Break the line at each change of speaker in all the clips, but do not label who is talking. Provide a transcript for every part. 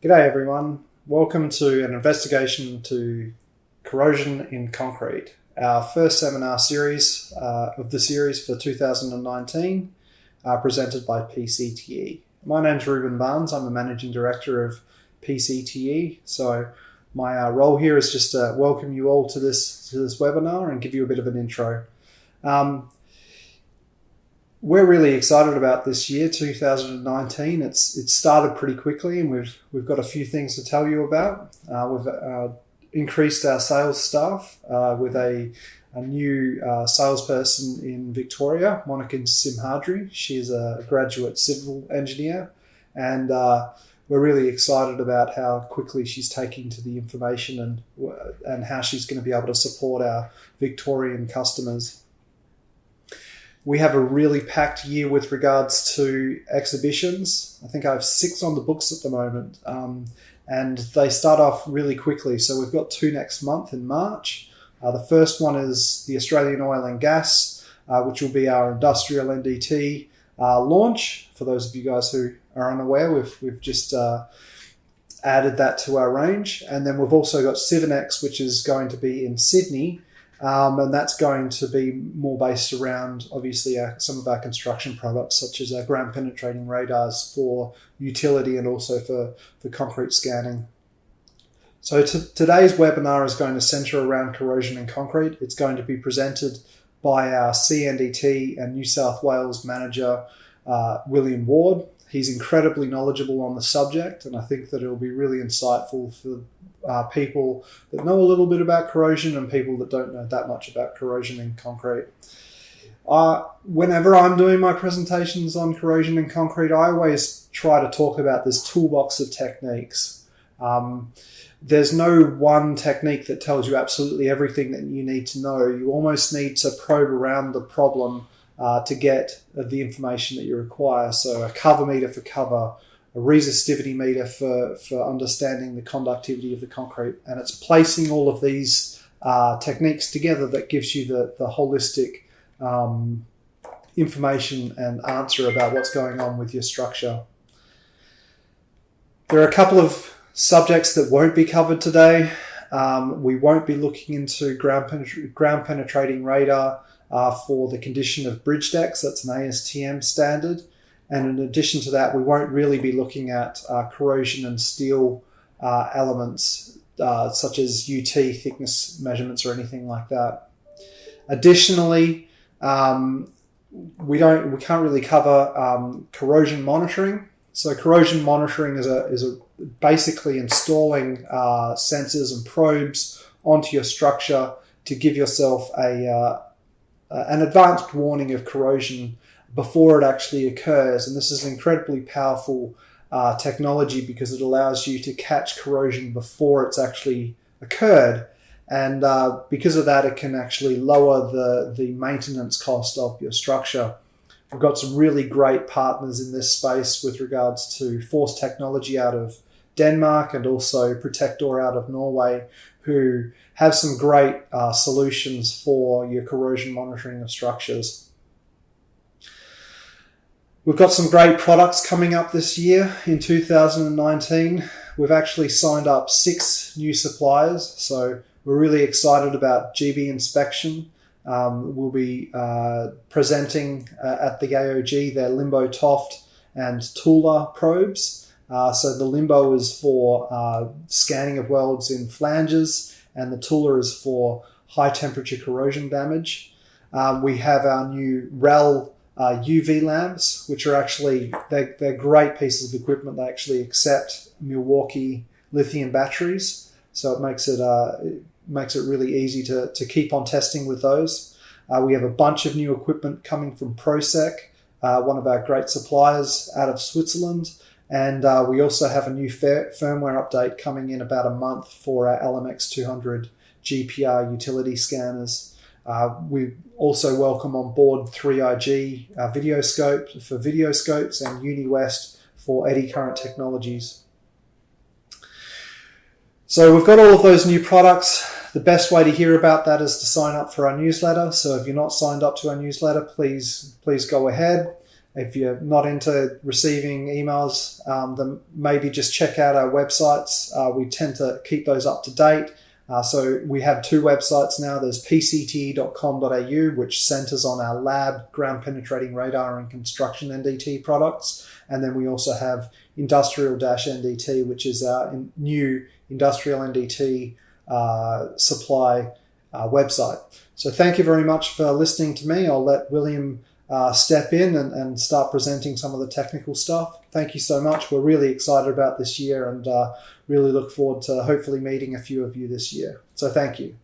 G'day everyone, welcome to an investigation to corrosion in concrete, our first seminar series of the series for 2019, presented by PCTE. My name's Ruben Barnes, I'm the Managing Director of PCTE, so my role here is just to welcome you all to this webinar and give you a bit of an intro. We're really excited about this year, 2019. It started pretty quickly, and we've got a few things to tell you about. We've increased our sales staff with a new salesperson in Victoria, Monica Simhadri. She's a graduate civil engineer, and we're really excited about how quickly she's taking to the information and how she's going to be able to support our Victorian customers. We have a really packed year with regards to exhibitions. I think I have 6 on the books at the moment, and they start off really quickly. So we've got 2 next month in March. The first one is the Australian Oil and Gas, which will be our industrial NDT launch. For those of you guys who are unaware, we've just added that to our range. And then we've also got Civinex, which is going to be in Sydney. And that's going to be more based around, obviously, some of our construction products, such as our ground penetrating radars for utility and also for concrete scanning. So today's webinar is going to centre around corrosion in concrete. It's going to be presented by our CNDT and New South Wales manager, William Ward. He's incredibly knowledgeable on the subject, and I think that it'll be really insightful for people that know a little bit about corrosion and people that don't know that much about corrosion in concrete. Whenever I'm doing my presentations on corrosion in concrete, I always try to talk about this toolbox of techniques. There's no one technique that tells you absolutely everything that you need to know. You almost need to probe around the problem to get the information that you require. So a cover meter for cover, a resistivity meter for understanding the conductivity of the concrete. And it's placing all of these techniques together that gives you the holistic information and answer about what's going on with your structure. There are a couple of subjects that won't be covered today. We won't be looking into ground penetrating radar for the condition of bridge decks. That's an ASTM standard. And in addition to that, we won't really be looking at corrosion and steel elements such as UT thickness measurements or anything like that. Additionally, we can't really cover corrosion monitoring. So corrosion monitoring is basically installing sensors and probes onto your structure to give yourself an advanced warning of corrosion before it actually occurs. And this is incredibly powerful technology because it allows you to catch corrosion before it's actually occurred. And because of that, it can actually lower the maintenance cost of your structure. We've got some really great partners in this space with regards to Force Technology out of Denmark and also Protector out of Norway, who have some great solutions for your corrosion monitoring of structures. We've got some great products coming up this year in 2019. We've actually signed up 6 new suppliers, so we're really excited about GB Inspection. We'll be presenting at the AOG their Limbo Toft and Tula probes. So the Limbo is for scanning of welds in flanges, and the Tula is for high temperature corrosion damage. We have our new REL UV lamps, which are actually, they're great pieces of equipment. They actually accept Milwaukee lithium batteries, so it makes it really easy to keep on testing with those. We have a bunch of new equipment coming from ProSec, one of our great suppliers out of Switzerland, and we also have a new firmware update coming in about a month for our LMX200 GPR utility scanners. We also welcome on board 3IG video scope for video scopes and UniWest for eddy current technologies. So we've got all of those new products. The best way to hear about that is to sign up for our newsletter. So if you're not signed up to our newsletter, please go ahead. If you're not into receiving emails, then maybe just check out our websites. We tend to keep those up to date. So we have two websites now. There's pcte.com.au, which centers on our lab, ground penetrating radar and construction NDT products. And then we also have industrial-NDT, which is our new industrial NDT supply website. So thank you very much for listening to me. I'll let William step in and start presenting some of the technical stuff. Thank you so much. We're really excited about this year and really look forward to hopefully meeting a few of you this year. So thank you.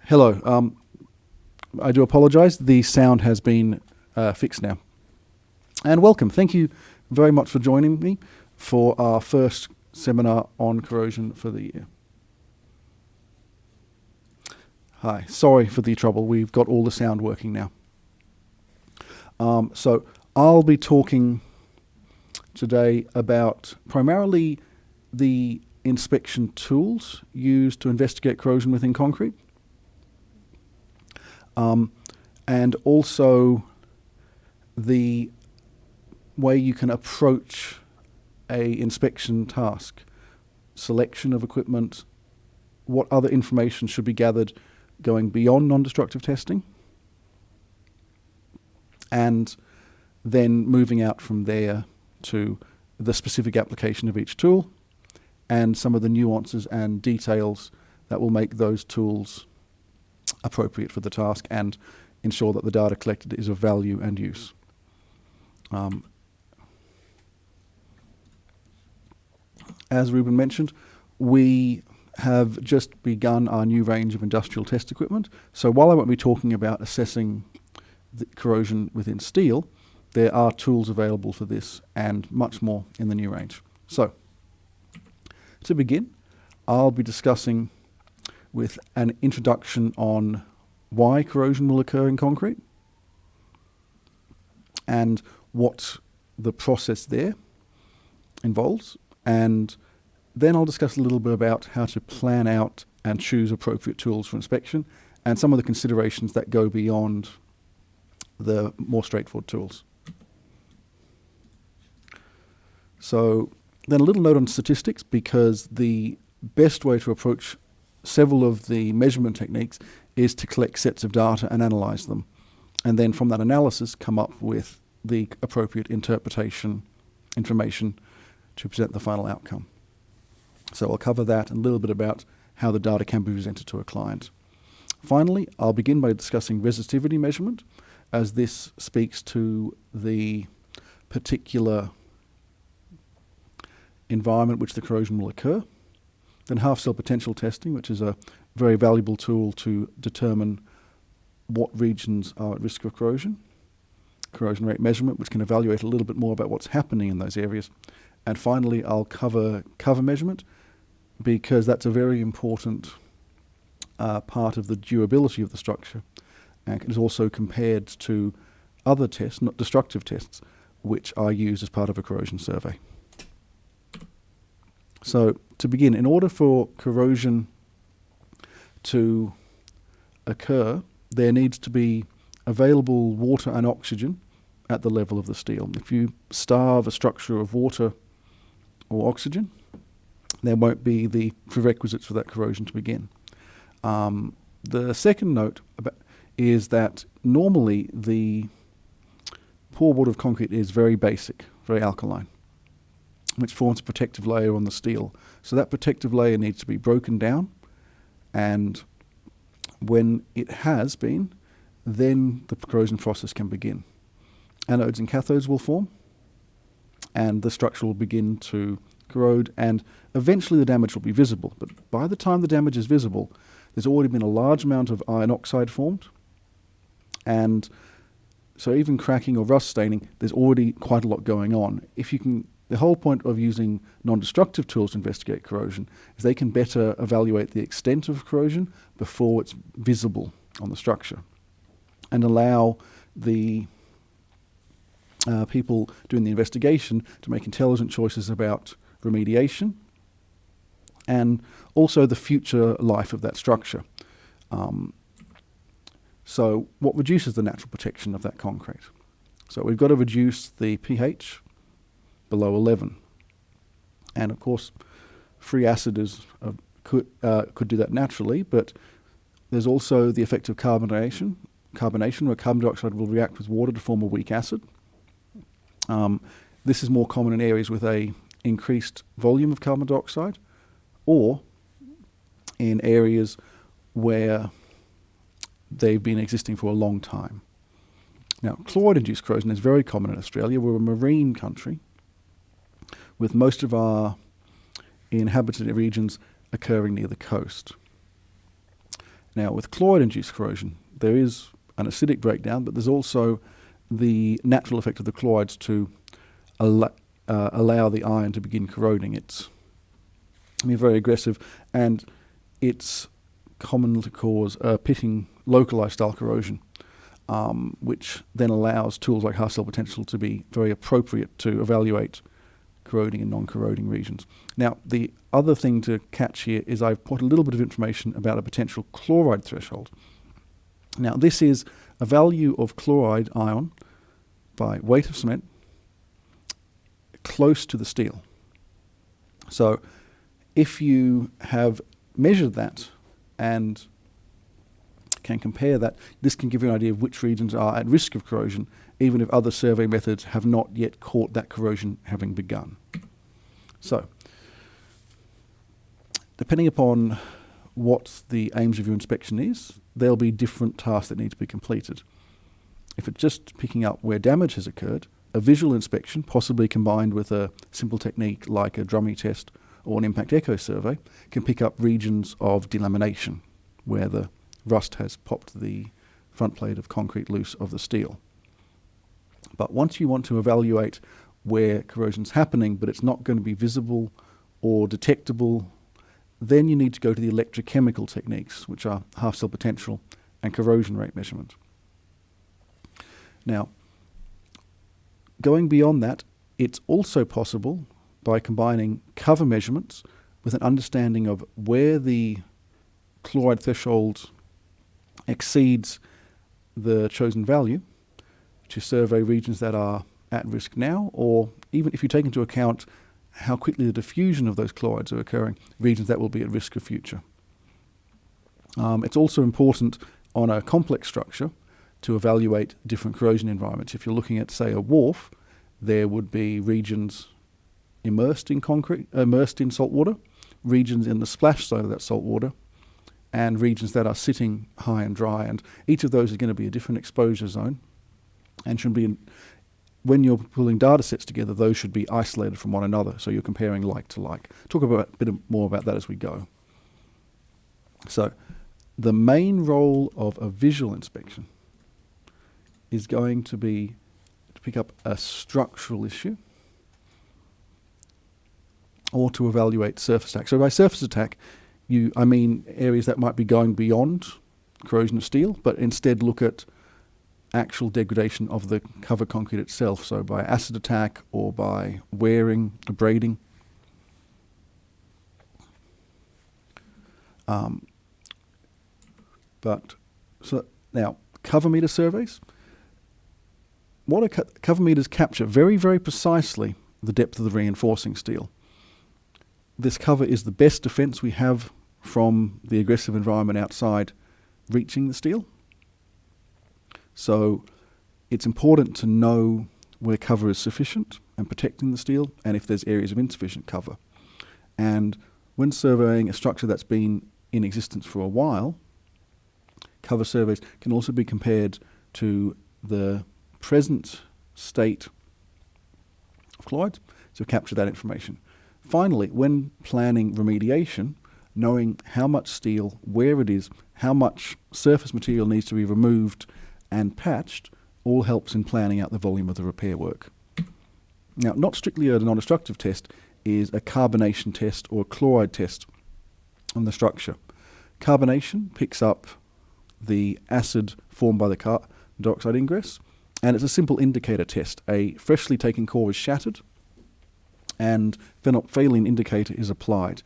Hello. I do apologise. The sound has been fixed now. And welcome. Thank you very much for joining me for our first seminar on corrosion for the year. Hi. Sorry for the trouble. We've got all the sound working now. So I'll be talking today about primarily the inspection tools used to investigate corrosion within concrete. And also the way you can approach a inspection task, selection of equipment, what other information should be gathered going beyond non-destructive testing, and then moving out from there to the specific application of each tool and some of the nuances and details that will make those tools appropriate for the task and ensure that the data collected is of value and use. As Ruben mentioned, we have just begun our new range of industrial test equipment. So while I won't be talking about assessing the corrosion within steel, there are tools available for this and much more in the new range. So, to begin, I'll be discussing with an introduction on why corrosion will occur in concrete and what the process there involves, and then I'll discuss a little bit about how to plan out and choose appropriate tools for inspection and some of the considerations that go beyond the more straightforward tools. So then a little note on statistics, because the best way to approach several of the measurement techniques is to collect sets of data and analyze them, and then from that analysis come up with the appropriate interpretation information to present the final outcome. So I'll cover that and a little bit about how the data can be presented to a client. Finally, I'll begin by discussing resistivity measurement, as this speaks to the particular environment which the corrosion will occur. Then half-cell potential testing, which is a very valuable tool to determine what regions are at risk of corrosion. Corrosion rate measurement, which can evaluate a little bit more about what's happening in those areas. And finally, I'll cover cover measurement, because that's a very important part of the durability of the structure, and is also compared to other tests, not destructive tests, which are used as part of a corrosion survey. So to begin, in order for corrosion to occur, there needs to be available water and oxygen at the level of the steel. If you starve a structure of water or oxygen, there won't be the prerequisites for that corrosion to begin. The second note is that normally the pore water of concrete is very basic, very alkaline, which forms a protective layer on the steel. So that protective layer needs to be broken down, and when it has been, then the corrosion process can begin. Anodes and cathodes will form, and the structure will begin to corrode, and eventually the damage will be visible. But by the time the damage is visible, there's already been a large amount of iron oxide formed, and so even cracking or rust staining, there's already quite a lot going on. The whole point of using non-destructive tools to investigate corrosion is they can better evaluate the extent of corrosion before it's visible on the structure, and allow the people doing the investigation to make intelligent choices about remediation and also the future life of that structure. So what reduces the natural protection of that concrete? So we've got to reduce the pH below 11. And of course, free acid could do that naturally, but there's also the effect of carbonation, where carbon dioxide will react with water to form a weak acid. This is more common in areas with a increased volume of carbon dioxide, or in areas where they've been existing for a long time. Now, chloride-induced corrosion is very common in Australia. We're a marine country, with most of our inhabited regions occurring near the coast. Now, with chloride-induced corrosion, there is an acidic breakdown, but there's also the natural effect of the chlorides to allow the iron to begin corroding. It's very aggressive, and it's common to cause pitting localized style corrosion, which then allows tools like half-cell potential to be very appropriate to evaluate corroding and non-corroding regions. Now, the other thing to catch here is I've put a little bit of information about a potential chloride threshold. Now, this is a value of chloride ion by weight of cement close to the steel. So if you have measured that and can compare that, this can give you an idea of which regions are at risk of corrosion, even if other survey methods have not yet caught that corrosion having begun. So, depending upon what the aims of your inspection is, there'll be different tasks that need to be completed. If it's just picking up where damage has occurred, a visual inspection, possibly combined with a simple technique like a drummy test or an impact echo survey, can pick up regions of delamination where the rust has popped the front plate of concrete loose of the steel. But once you want to evaluate where corrosion's happening but it's not going to be visible or detectable, then you need to go to the electrochemical techniques, which are half-cell potential and corrosion rate measurement. Now, going beyond that, it's also possible by combining cover measurements with an understanding of where the chloride threshold exceeds the chosen value to survey regions that are at risk now, or even if you take into account how quickly the diffusion of those chlorides are occurring, regions that will be at risk of future. It's also important on a complex structure to evaluate different corrosion environments. If you're looking at, say, a wharf, there would be regions immersed in salt water, regions in the splash side of that salt water, and regions that are sitting high and dry. And each of those is going to be a different exposure zone, and should be, when you're pulling data sets together, those should be isolated from one another, so you're comparing like to like. Talk about a bit more about that as we go. So, the main role of a visual inspection is going to be to pick up a structural issue or to evaluate surface attack. So by surface attack, I mean areas that might be going beyond corrosion of steel, but instead look at actual degradation of the cover concrete itself, so by acid attack or by wearing, abrading. So now, cover meter surveys. What cover meters capture very, very precisely the depth of the reinforcing steel. This cover is the best defence we have from the aggressive environment outside reaching the steel. So it's important to know where cover is sufficient and protecting the steel, and if there's areas of insufficient cover. And when surveying a structure that's been in existence for a while, cover surveys can also be compared to the present state of chlorides to capture that information. Finally, when planning remediation, knowing how much steel, where it is, how much surface material needs to be removed and patched, all helps in planning out the volume of the repair work. Now, not strictly a non-destructive test is a carbonation test or a chloride test on the structure. Carbonation picks up the acid formed by the carbon dioxide ingress, and it's a simple indicator test. A freshly taken core is shattered, and phenolphthalein indicator is applied,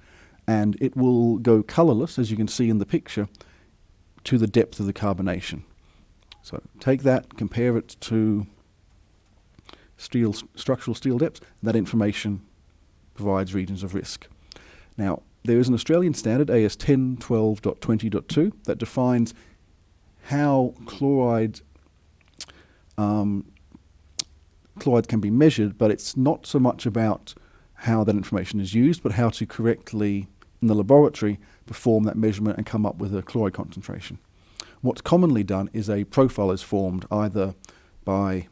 and it will go colourless, as you can see in the picture, to the depth of the carbonation. So take that, compare it to structural steel depth, and that information provides regions of risk. Now, there is an Australian standard, AS 1012.20.2, that defines how chlorides can be measured, but it's not so much about how that information is used, but how to correctly, in the laboratory, perform that measurement and come up with a chloride concentration. What's commonly done is a profile is formed either by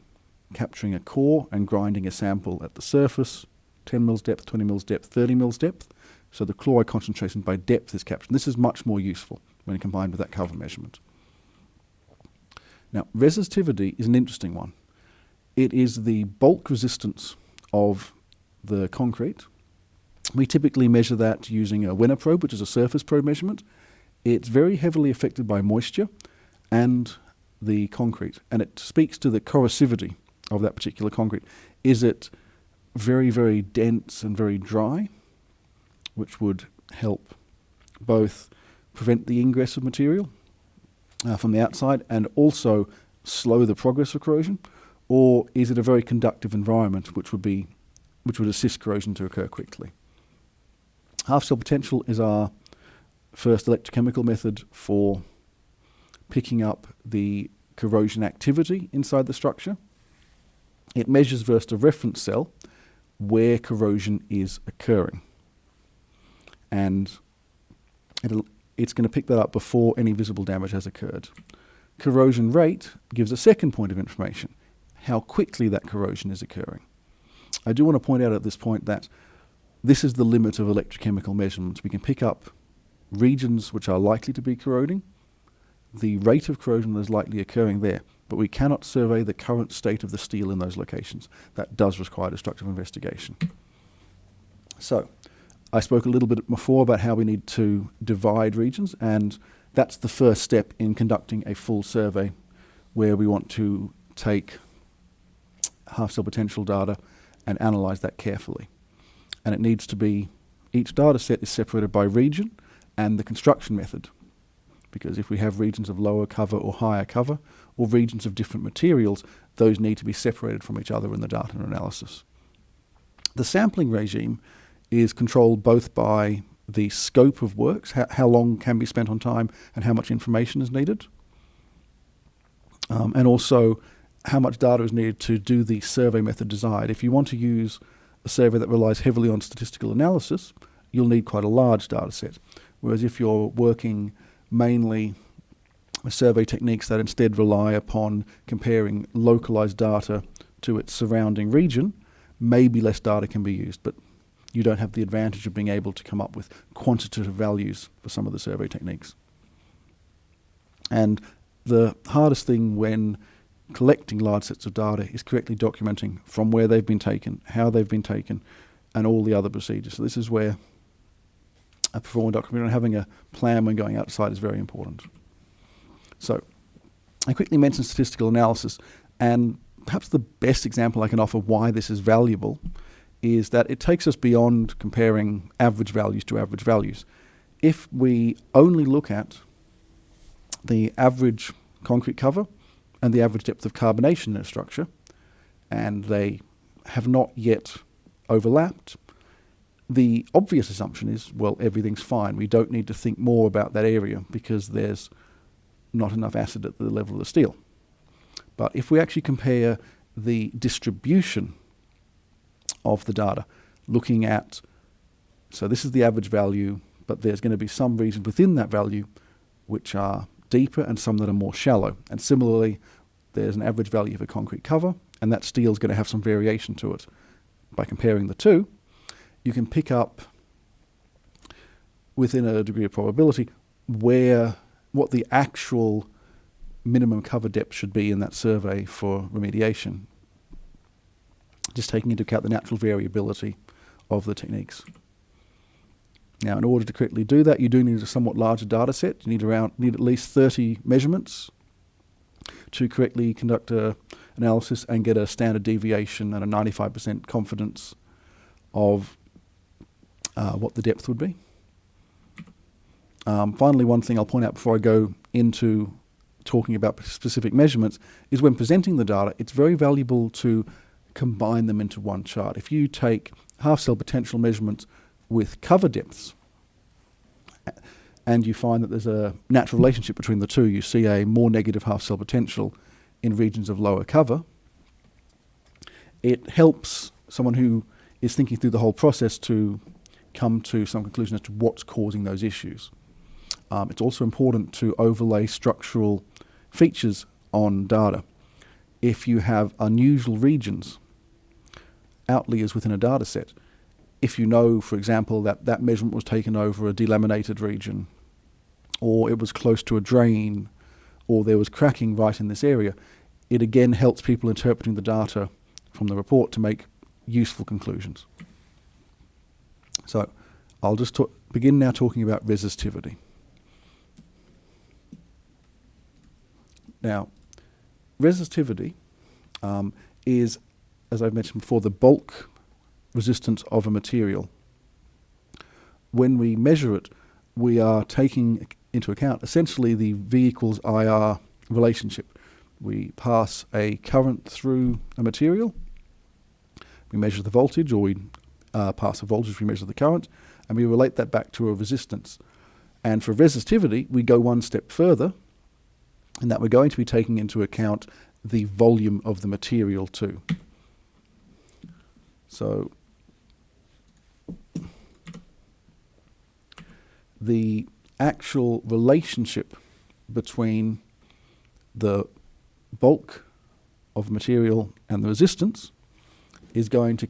capturing a core and grinding a sample at the surface, 10 mils depth, 20 mils depth, 30 mils depth, so the chloride concentration by depth is captured. This is much more useful when combined with that cover measurement. Now, resistivity is an interesting one. It is the bulk resistance of the concrete. We typically measure that using a Wenner probe, which is a surface probe measurement. It's very heavily affected by moisture and the concrete, and it speaks to the corrosivity of that particular concrete. Is it very, very dense and very dry, which would help both prevent the ingress of material from the outside and also slow the progress of corrosion? Or is it a very conductive environment which would assist corrosion to occur quickly? Half-cell potential is our first electrochemical method for picking up the corrosion activity inside the structure. It measures versus a reference cell where corrosion is occurring. And it's going to pick that up before any visible damage has occurred. Corrosion rate gives a second point of information, how quickly that corrosion is occurring. I do want to point out at this point that this is the limit of electrochemical measurements. We can pick up regions which are likely to be corroding, the rate of corrosion that is likely occurring there, but we cannot survey the current state of the steel in those locations. That does require destructive investigation. So, I spoke a little bit before about how we need to divide regions, and that's the first step in conducting a full survey where we want to take half-cell potential data and analyse that carefully. And it needs to be, each data set is separated by region and the construction method, because if we have regions of lower cover or higher cover, or regions of different materials, those need to be separated from each other in the data analysis. The sampling regime is controlled both by the scope of works, how long can be spent on time and how much information is needed, and also how much data is needed to do the survey method desired. If you want to use a survey that relies heavily on statistical analysis, you'll need quite a large data set, whereas if you're working mainly with survey techniques that instead rely upon comparing localized data to its surrounding region, maybe less data can be used, but you don't have the advantage of being able to come up with quantitative values for some of the survey techniques. And the hardest thing when collecting large sets of data is correctly documenting from where they've been taken, how they've been taken, and all the other procedures. So this is where a performance document and having a plan when going outside is very important. So I quickly mentioned statistical analysis, and perhaps the best example I can offer why this is valuable is that it takes us beyond comparing average values to average values. If we only look at the average concrete cover and the average depth of carbonation in a structure, and they have not yet overlapped, the obvious assumption is, well, everything's fine. We don't need to think more about that area because there's not enough acid at the level of the steel. But if we actually compare the distribution of the data, looking at, so this is the average value, but there's going to be some regions within that value which are deeper and some that are more shallow. And similarly, there's an average value of a concrete cover, and that steel is going to have some variation to it. By comparing the two, you can pick up, within a degree of probability, what the actual minimum cover depth should be in that survey for remediation, just taking into account the natural variability of the techniques. Now, in order to correctly do that, you do need a somewhat larger data set. You need at least 30 measurements to correctly conduct an analysis and get a standard deviation and a 95% confidence of what the depth would be. Finally, one thing I'll point out before I go into talking about specific measurements is when presenting the data, it's very valuable to combine them into one chart. If you take half-cell potential measurements with cover depths and you find that there's a natural relationship between the two, you see a more negative half-cell potential in regions of lower cover, it helps someone who is thinking through the whole process to come to some conclusion as to what's causing those issues. It's also important to overlay structural features on data. If you have unusual regions, outliers within a data set, if you know, for example, that that measurement was taken over a delaminated region, or it was close to a drain, or there was cracking right in this area, it again helps people interpreting the data from the report to make useful conclusions. So I'll just begin now talking about resistivity. Now, resistivity is, as I've mentioned before, the bulk resistance of a material. When we measure it, we are taking into account essentially the V equals IR relationship. We pass a current through a material, we measure the voltage, or we pass a voltage, we measure the current, and we relate that back to a resistance. And for resistivity, we go one step further, in that we're going to be taking into account the volume of the material too. So the actual relationship between the bulk of material and the resistance is going to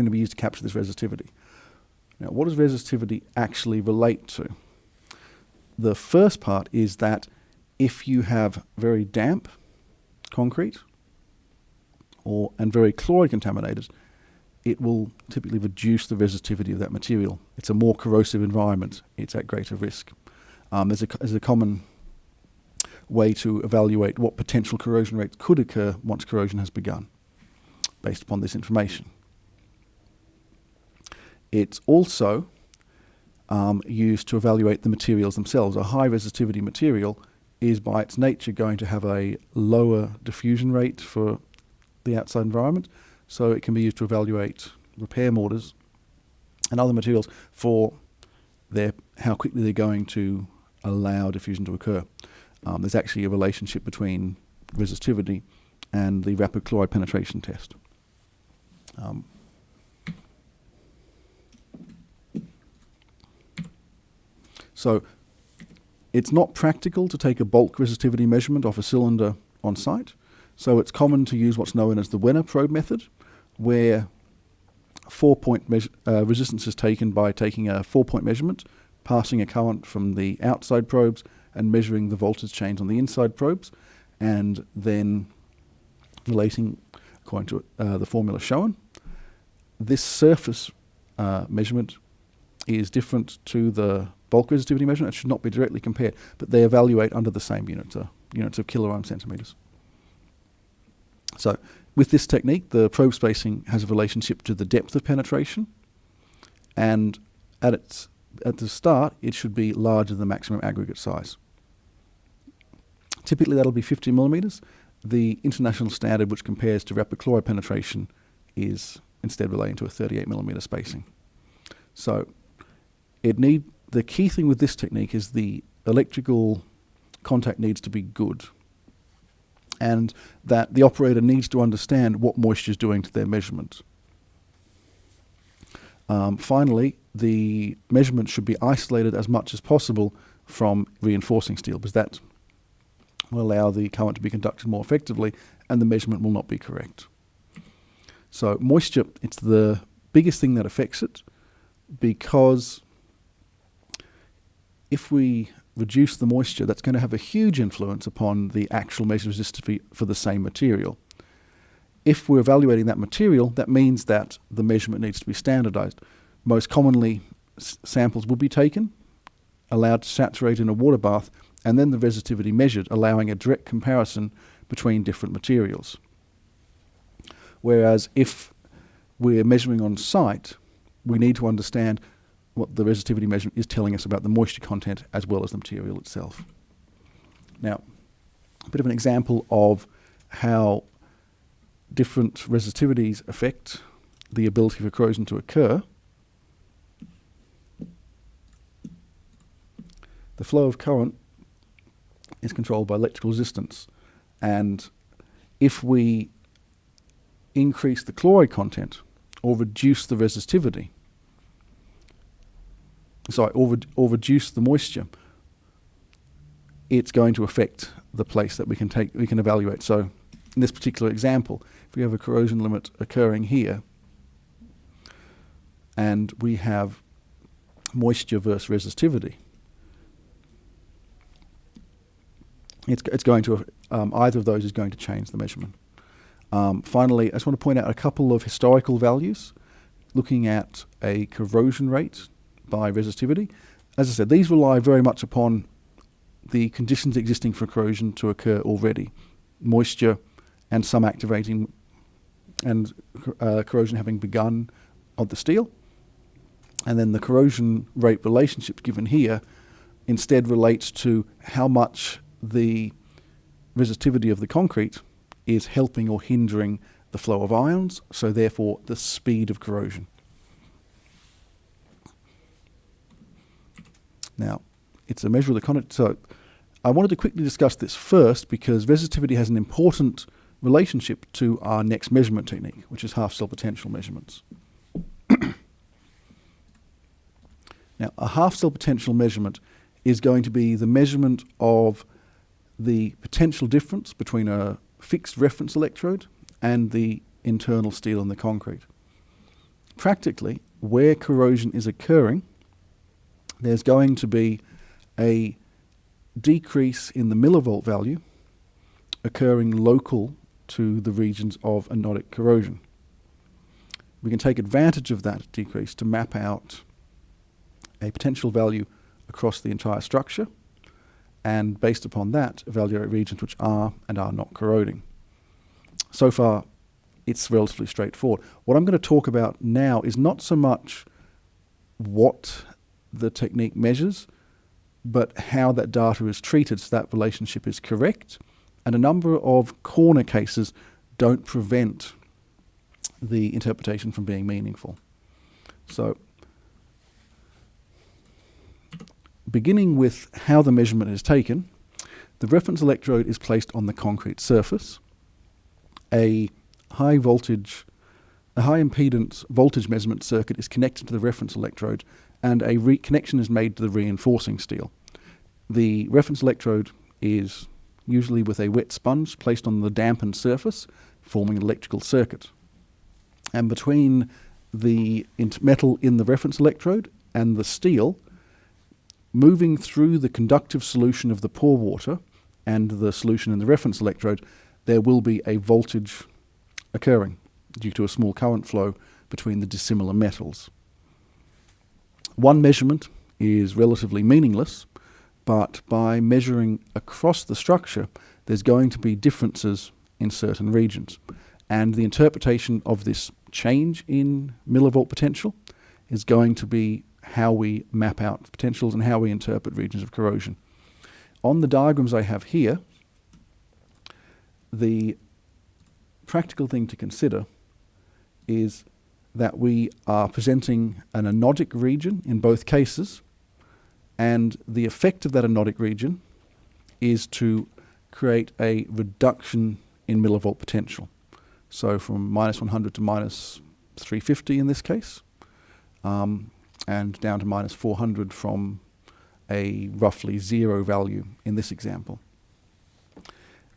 be used to capture this resistivity. Now, what does resistivity actually relate to? The first part is that if you have very damp concrete and very chloride contaminated, it will typically reduce the resistivity of that material. It's a more corrosive environment. It's at greater risk. There's a common way to evaluate what potential corrosion rates could occur once corrosion has begun, based upon this information. It's also used to evaluate the materials themselves. A high resistivity material is by its nature going to have a lower diffusion rate for the outside environment, so it can be used to evaluate repair mortars and other materials for how quickly they're going to allow diffusion to occur. There's actually a relationship between resistivity and the rapid chloride penetration test. So it's not practical to take a bulk resistivity measurement off a cylinder on site, so it's common to use what's known as the Wenner probe method, where 4-point resistance is taken by taking a 4-point measurement, passing a current from the outside probes and measuring the voltage change on the inside probes, and then relating according to the formula shown. This surface measurement is different to the bulk resistivity measurement. It should not be directly compared, but they evaluate under the same units of kiloohm centimeters. So with this technique, the probe spacing has a relationship to the depth of penetration, and at the start, it should be larger than the maximum aggregate size. Typically, that'll be 50 millimeters. The international standard, which compares to rapid chloride penetration, is instead relating to a 38 millimeter spacing. So the key thing with this technique is the electrical contact needs to be good, and that the operator needs to understand what moisture is doing to their measurement. Finally, the measurement should be isolated as much as possible from reinforcing steel, because that will allow the current to be conducted more effectively and the measurement will not be correct. So moisture, it's the biggest thing that affects it, because if we reduce the moisture, that's going to have a huge influence upon the actual measured resistivity for the same material. If we're evaluating that material, that means that the measurement needs to be standardized. Most commonly, samples would be taken, allowed to saturate in a water bath, and then the resistivity measured, allowing a direct comparison between different materials. Whereas if we're measuring on site, we need to understand what the resistivity measurement is telling us about the moisture content as well as the material itself. Now, a bit of an example of how different resistivities affect the ability for corrosion to occur. The flow of current is controlled by electrical resistance, and if we increase the chloride content or reduce the resistivity, or reduce the moisture, it's going to affect the place that we can evaluate. So in this particular example, if we have a corrosion limit occurring here, and we have moisture versus resistivity, it's going to either of those is going to change the measurement. Finally, I just want to point out a couple of historical values, looking at a corrosion rate by resistivity. As I said, these rely very much upon the conditions existing for corrosion to occur already, moisture and some activating and corrosion having begun of the steel. And then the corrosion rate relationship given here instead relates to how much the resistivity of the concrete is helping or hindering the flow of ions, so therefore the speed of corrosion. Now, it's a measure of the content. So I wanted to quickly discuss this first because resistivity has an important relationship to our next measurement technique, which is half-cell potential measurements. Now, a half-cell potential measurement is going to be the measurement of the potential difference between a fixed reference electrode and the internal steel in the concrete. Practically, where corrosion is occurring, there's going to be a decrease in the millivolt value occurring local to the regions of anodic corrosion. We can take advantage of that decrease to map out a potential value across the entire structure, and based upon that, evaluate regions which are and are not corroding. So far, it's relatively straightforward. What I'm going to talk about now is not so much what the technique measures, but how that data is treated so that relationship is correct. And a number of corner cases don't prevent the interpretation from being meaningful. So, beginning with how the measurement is taken, the reference electrode is placed on the concrete surface. A high impedance voltage measurement circuit is connected to the reference electrode, and a connection is made to the reinforcing steel. The reference electrode is usually with a wet sponge placed on the dampened surface, forming an electrical circuit. And between the metal in the reference electrode and the steel, moving through the conductive solution of the pore water and the solution in the reference electrode, there will be a voltage occurring due to a small current flow between the dissimilar metals. One measurement is relatively meaningless, but by measuring across the structure, there's going to be differences in certain regions. And the interpretation of this change in millivolt potential is going to be how we map out potentials and how we interpret regions of corrosion. On the diagrams I have here, the practical thing to consider is that we are presenting an anodic region in both cases, and the effect of that anodic region is to create a reduction in millivolt potential. So from minus 100 to minus 350 in this case, and down to minus 400 from a roughly zero value in this example.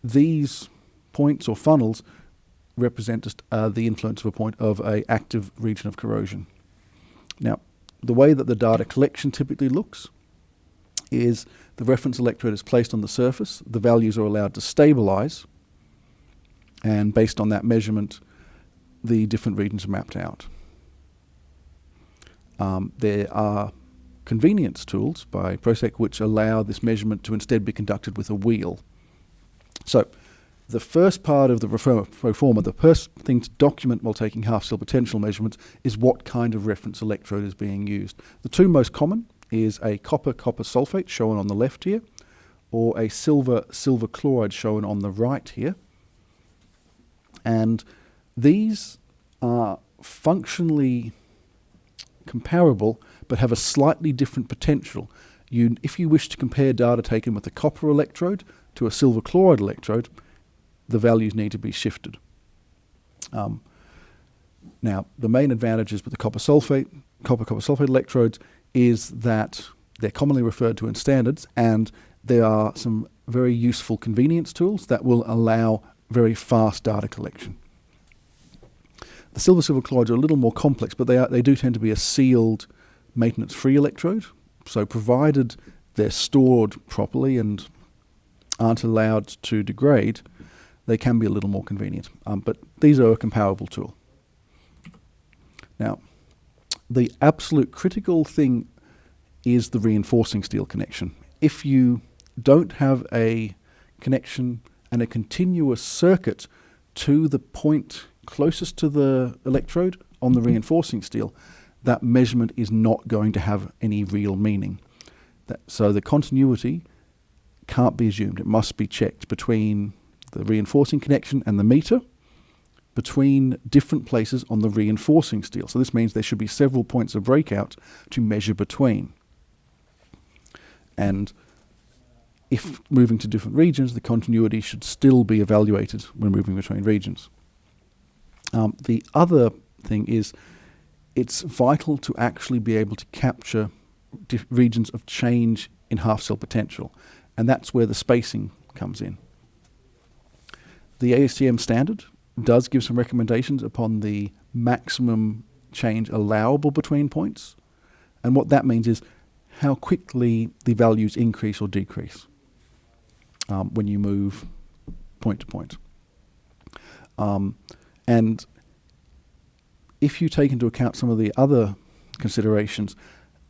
These points or funnels represent just the influence of a point of an active region of corrosion. Now, the way that the data collection typically looks is the reference electrode is placed on the surface, the values are allowed to stabilize, and based on that measurement, the different regions are mapped out. There are convenience tools by ProSec which allow this measurement to instead be conducted with a wheel. So, the first part of the pro forma, the first thing to document while taking half-cell potential measurements is what kind of reference electrode is being used. The two most common is a copper sulfate shown on the left here, or a silver chloride shown on the right here. And these are functionally comparable but have a slightly different potential. If you wish to compare data taken with a copper electrode to a silver chloride electrode, the values need to be shifted. Now, the main advantages with the copper sulfate electrodes is that they're commonly referred to in standards, and there are some very useful convenience tools that will allow very fast data collection. The silver chlorides are a little more complex, but they do tend to be a sealed, maintenance-free electrode. So provided they're stored properly and aren't allowed to degrade, they can be a little more convenient. But these are a comparable tool. Now, the absolute critical thing is the reinforcing steel connection. If you don't have a connection and a continuous circuit to the point closest to the electrode on the reinforcing steel, that measurement is not going to have any real meaning. So the continuity can't be assumed. It must be checked between the reinforcing connection and the meter, between different places on the reinforcing steel. So this means there should be several points of breakout to measure between. And if moving to different regions, the continuity should still be evaluated when moving between regions. The other thing is it's vital to actually be able to capture regions of change in half cell potential, and that's where the spacing comes in. The ASTM standard does give some recommendations upon the maximum change allowable between points, and what that means is how quickly the values increase or decrease when you move point to point. And if you take into account some of the other considerations,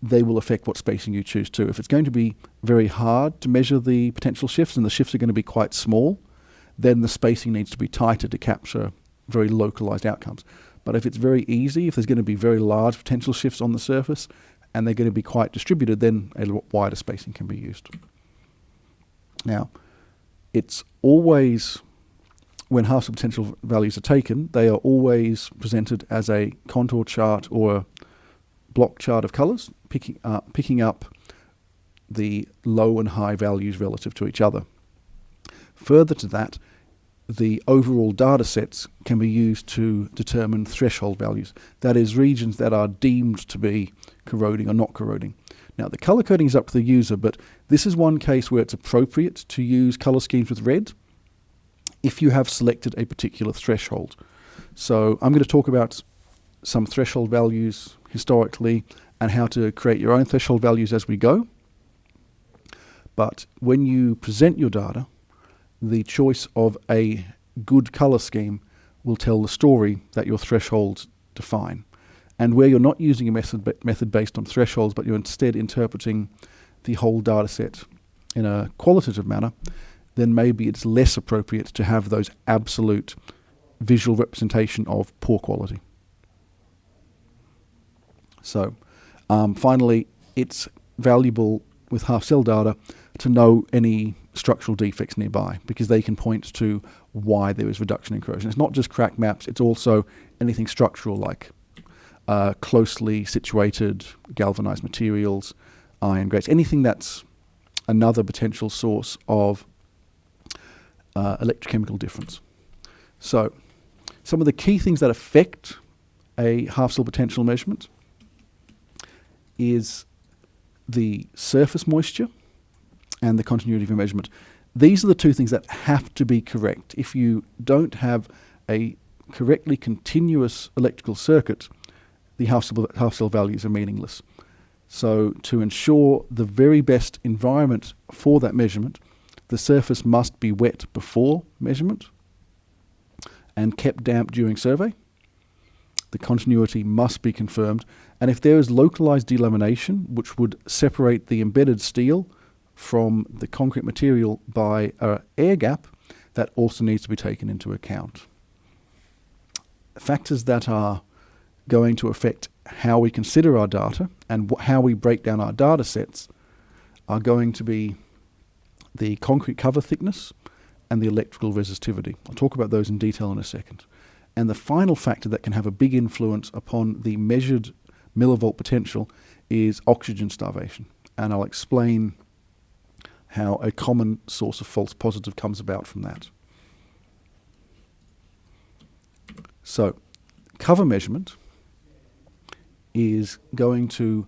they will affect what spacing you choose too. If it's going to be very hard to measure the potential shifts and the shifts are going to be quite small, then the spacing needs to be tighter to capture very localized outcomes. But if it's very easy, if there's going to be very large potential shifts on the surface and they're going to be quite distributed, then a wider spacing can be used. Now, it's always, when half cell potential values are taken, they are always presented as a contour chart or a block chart of colors, picking up the low and high values relative to each other. Further to that, the overall data sets can be used to determine threshold values. That is, regions that are deemed to be corroding or not corroding. Now, the color coding is up to the user, but this is one case where it's appropriate to use color schemes with red if you have selected a particular threshold. So I'm going to talk about some threshold values historically and how to create your own threshold values as we go. But when you present your data, the choice of a good color scheme will tell the story that your thresholds define. And where you're not using a method based on thresholds, but you're instead interpreting the whole data set in a qualitative manner, then maybe it's less appropriate to have those absolute visual representation of poor quality. So finally, it's valuable with half cell data to know any structural defects nearby, because they can point to why there is reduction in corrosion. It's not just crack maps, it's also anything structural like closely situated galvanized materials, iron grates, anything that's another potential source of electrochemical difference. So some of the key things that affect a half cell potential measurement is the surface moisture and the continuity of your measurement. These are the two things that have to be correct. If you don't have a correctly continuous electrical circuit, the half cell values are meaningless. So to ensure the very best environment for that measurement, the surface must be wet before measurement and kept damp during survey. The continuity must be confirmed, and if there is localized delamination, which would separate the embedded steel from the concrete material by an air gap, that also needs to be taken into account. Factors that are going to affect how we consider our data and how we break down our data sets are going to be the concrete cover thickness and the electrical resistivity. I'll talk about those in detail in a second. And the final factor that can have a big influence upon the measured millivolt potential is oxygen starvation. And I'll explain how a common source of false positive comes about from that. So, cover measurement is going to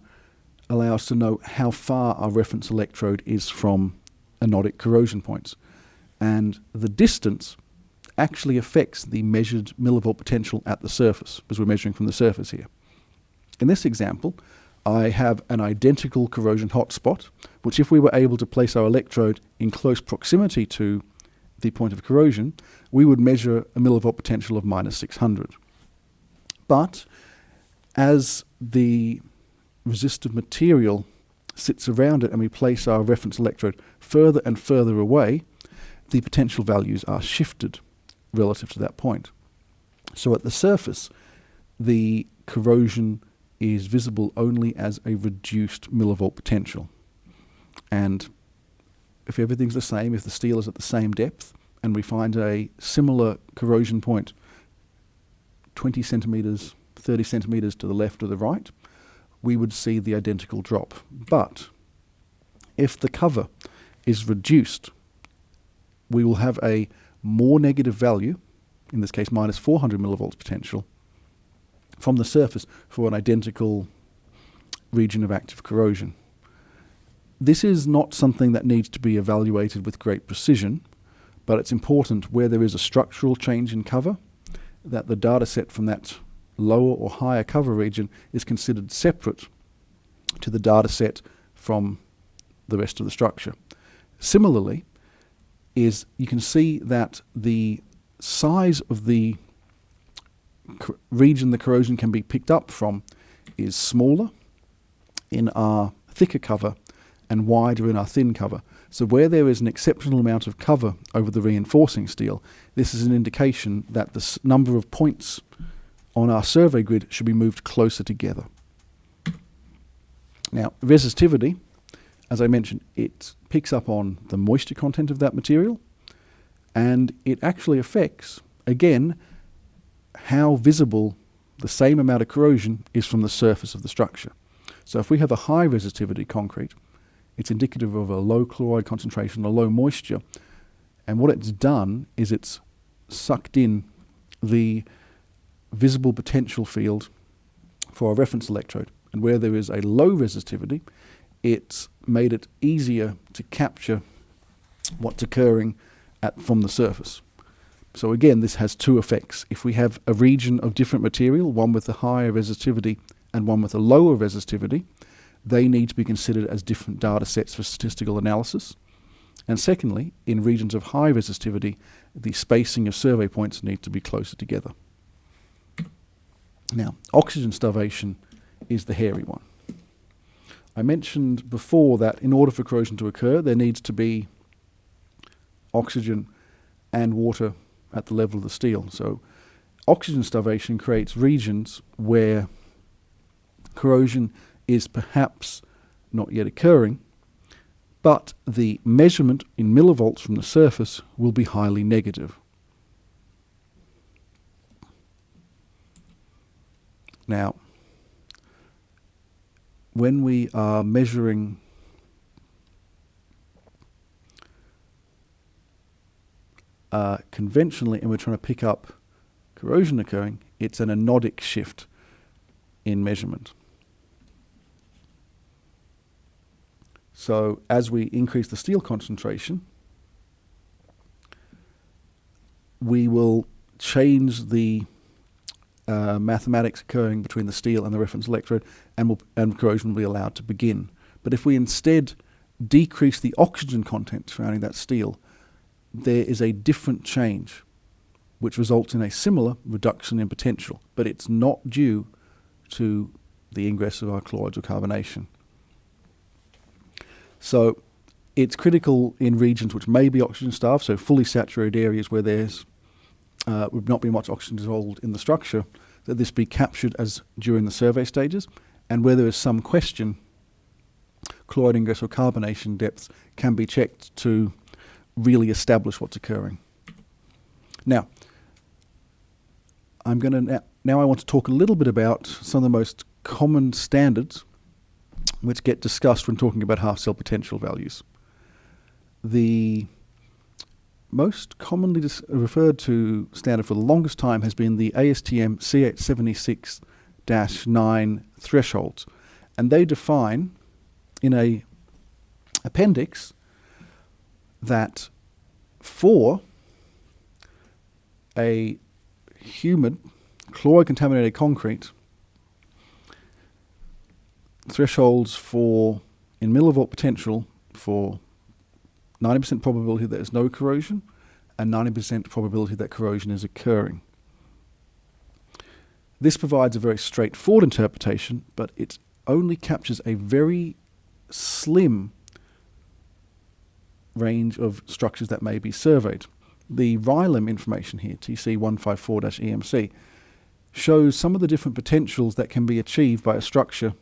allow us to know how far our reference electrode is from anodic corrosion points. And the distance actually affects the measured millivolt potential at the surface, because we're measuring from the surface here. In this example, I have an identical corrosion hotspot, which if we were able to place our electrode in close proximity to the point of corrosion, we would measure a millivolt potential of minus 600. But as the resistive material sits around it and we place our reference electrode further and further away, the potential values are shifted relative to that point. So at the surface, the corrosion is visible only as a reduced millivolt potential. And if everything's the same, if the steel is at the same depth, and we find a similar corrosion point 20 centimeters, 30 centimeters to the left or the right, we would see the identical drop. But if the cover is reduced, we will have a more negative value, in this case minus 400 millivolts potential, from the surface for an identical region of active corrosion. this is not something that needs to be evaluated with great precision, but it's important where there is a structural change in cover that the data set from that lower or higher cover region is considered separate to the data set from the rest of the structure. Similarly, you can see that the size of the region the corrosion can be picked up from is smaller in our thicker cover and wider in our thin cover. So where there is an exceptional amount of cover over the reinforcing steel, this is an indication that the number of points on our survey grid should be moved closer together. Now, resistivity, as I mentioned, it picks up on the moisture content of that material, and it actually affects, again, how visible the same amount of corrosion is from the surface of the structure. So if we have a high resistivity concrete, it's indicative of a low chloride concentration, a low moisture, and what it's done is it's sucked in the visible potential field for a reference electrode. And where there is a low resistivity, it's made it easier to capture what's occurring from the surface. So again, this has two effects. If we have a region of different material, one with a higher resistivity and one with a lower resistivity, they need to be considered as different data sets for statistical analysis. And secondly, in regions of high resistivity, the spacing of survey points need to be closer together. Now, oxygen starvation is the hairy one. I mentioned before that in order for corrosion to occur, there needs to be oxygen and water at the level of the steel. So oxygen starvation creates regions where corrosion is perhaps not yet occurring, but the measurement in millivolts from the surface will be highly negative. Now, when we are measuring conventionally and we're trying to pick up corrosion occurring, it's an anodic shift in measurement. So as we increase the steel concentration, we will change the mathematics occurring between the steel and the reference electrode, and corrosion will be allowed to begin. But if we instead decrease the oxygen content surrounding that steel, there is a different change, which results in a similar reduction in potential, but it's not due to the ingress of our chlorides or carbonation. So it's critical in regions which may be oxygen starved, so fully saturated areas where there's would not be much oxygen dissolved in the structure, that this be captured as during the survey stages, and where there is some question, chloride ingress or carbonation depths can be checked to really establish what's occurring. Now, I'm going to now I want to talk a little bit about some of the most common standards which get discussed when talking about half-cell potential values. The most commonly referred to standard for the longest time has been the ASTM C876-9 thresholds, and they define in a appendix that for a humid chloride-contaminated concrete, thresholds for in millivolt potential for 90% probability that there's no corrosion and 90% probability that corrosion is occurring. This provides a very straightforward interpretation, but it only captures a very slim range of structures that may be surveyed. The RILEM information here, TC154-EMC, shows some of the different potentials that can be achieved by a structure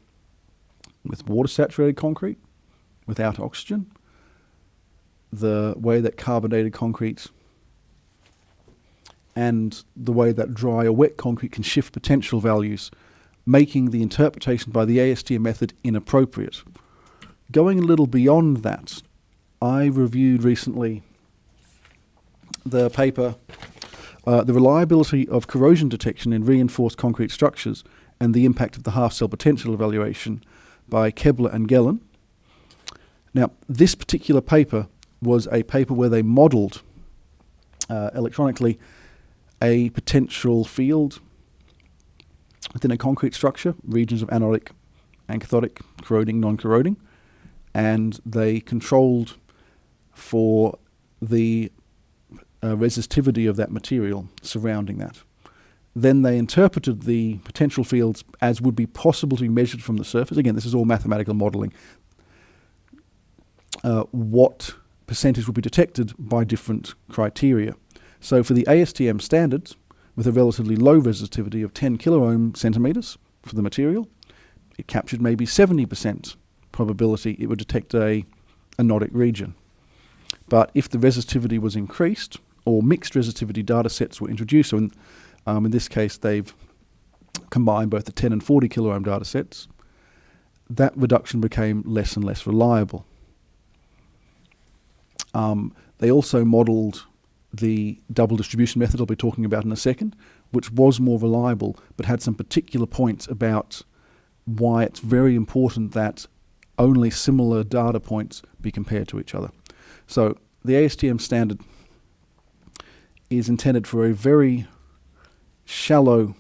with water-saturated concrete, without oxygen, the way that carbonated concrete and the way that dry or wet concrete can shift potential values, making the interpretation by the ASTM method inappropriate. Going a little beyond that, I reviewed recently the paper, The Reliability of Corrosion Detection in Reinforced Concrete Structures and the Impact of the Half-Cell Potential Evaluation by Kebler and Gellen. Now, this particular paper was a paper where they modelled electronically a potential field within a concrete structure, regions of anodic and cathodic, corroding, non-corroding, and they controlled for the resistivity of that material surrounding that. Then they interpreted the potential fields as would be possible to be measured from the surface. Again, this is all mathematical modelling. What percentage would be detected by different criteria. So for the ASTM standards, with a relatively low resistivity of 10 kiloohm centimetres for the material, it captured maybe 70% probability it would detect a anodic region. But if the resistivity was increased, or mixed resistivity data sets were introduced, so in this case they've combined both the 10 and 40 kiloohm data sets, that reduction became less and less reliable. They also modelled the double distribution method I'll be talking about in a second, which was more reliable but had some particular points about why it's very important that only similar data points be compared to each other. So the ASTM standard is intended for a very shallow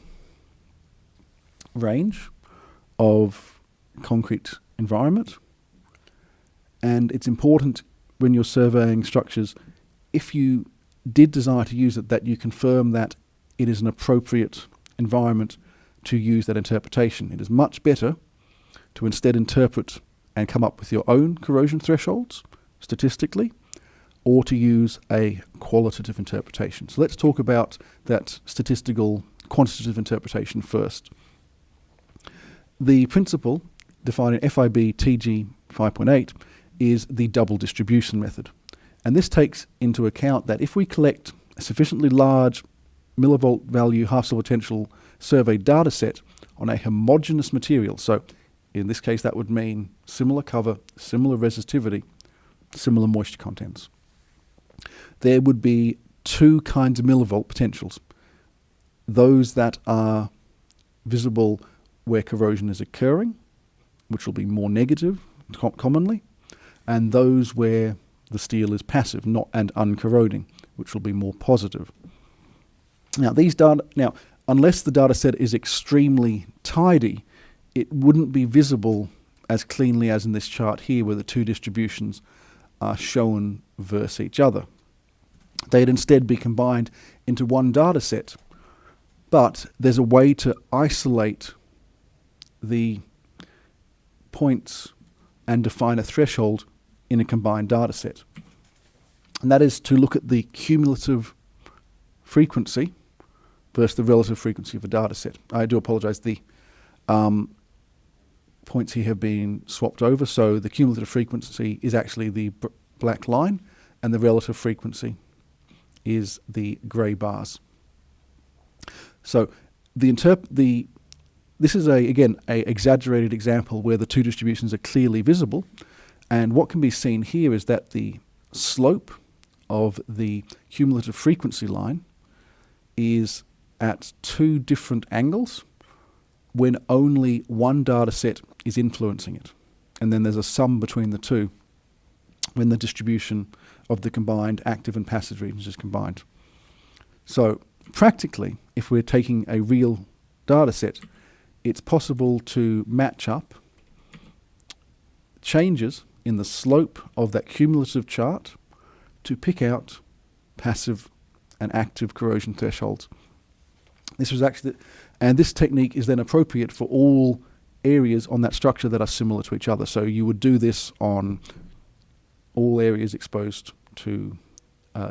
range of concrete environment, and it's important when you're surveying structures, if you did desire to use it, that you confirm that it is an appropriate environment to use that interpretation. It is much better to instead interpret and come up with your own corrosion thresholds statistically, or to use a qualitative interpretation. So let's talk about that statistical quantitative interpretation first. The principle defined in FIB TG 5.8 is the double distribution method. And this takes into account that if we collect a sufficiently large millivolt value half-cell potential survey data set on a homogeneous material, so in this case that would mean similar cover, similar resistivity, similar moisture contents, there would be two kinds of millivolt potentials. Those that are visible where corrosion is occurring, which will be more negative commonly, and those where the steel is passive and uncorroding, which will be more positive. Now, unless the data set is extremely tidy, it wouldn't be visible as cleanly as in this chart here, where the two distributions are shown versus each other. They'd instead be combined into one data set, but there's a way to isolate the points and define a threshold in a combined data set. And that is to look at the cumulative frequency versus the relative frequency of a data set. I do apologize, the points here have been swapped over, so the cumulative frequency is actually the black line, and the relative frequency is the grey bars. So this is again a exaggerated example where the two distributions are clearly visible, and what can be seen here is that the slope of the cumulative frequency line is at two different angles when only one data set is influencing it. And then there's a sum between the two when the distribution of the combined active and passive regions is combined. So practically, if we're taking a real data set, it's possible to match up changes in the slope of that cumulative chart to pick out passive and active corrosion thresholds. This technique is then appropriate for all areas on that structure that are similar to each other. So you would do this on all areas exposed to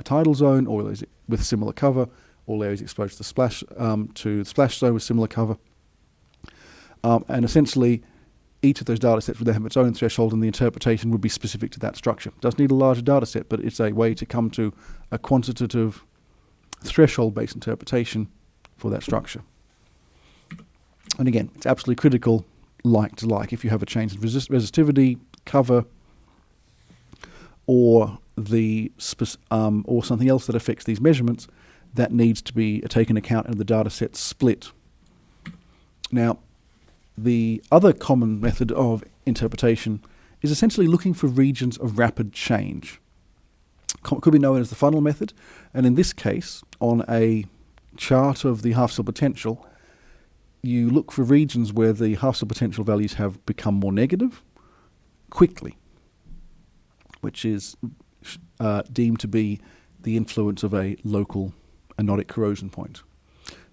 tidal zone, or areas with similar cover, all areas exposed to the splash zone with similar cover. And essentially, each of those data sets would have its own threshold, and the interpretation would be specific to that structure. It doesn't need a larger data set, but it's a way to come to a quantitative threshold-based interpretation for that structure. And again, it's absolutely critical, like to like. If you have a change in resistivity, cover, or or something else that affects these measurements, that needs to be taken account in the data set split. Now, the other common method of interpretation is essentially looking for regions of rapid change. Could be known as the funnel method, and in this case, on a chart of the half-cell potential, you look for regions where the half-cell potential values have become more negative quickly, which is deemed to be the influence of a local anodic corrosion point.